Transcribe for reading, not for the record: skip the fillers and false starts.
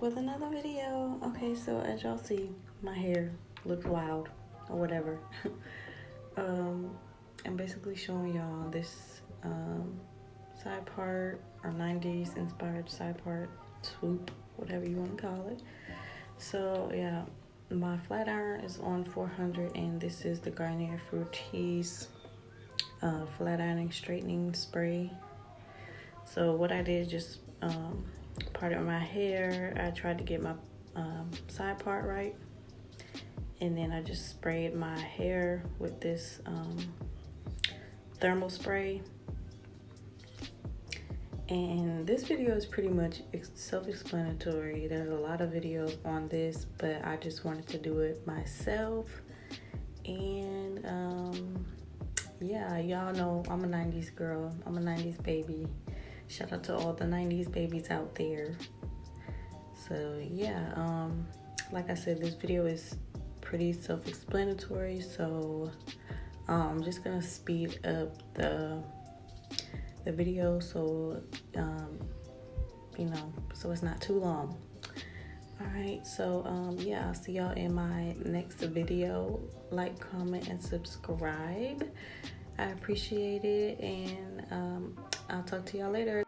with another video. Okay, so as y'all see, my hair looks wild or whatever. I'm basically showing y'all this side part, or 90s inspired side part, swoop, whatever you want to call it. So yeah, my flat iron is on 400, and this is the Garnier Fructis flat ironing straightening spray. So what I did, just parted my hair. I tried to get my side part right, and then I just sprayed my hair with this thermal spray. And this video is pretty much self-explanatory. There's a lot of videos on this, but I just wanted to do it myself. And yeah, y'all know I'm a 90s girl. I'm a 90s baby. Shout out to all the 90s babies out there. So yeah, like I said, this video is pretty self-explanatory, so I'm just gonna speed up the video, so you know, so it's not too long. All right, so yeah, I'll see y'all in my next video. Like, comment, and subscribe. I appreciate it, and I'll talk to y'all later.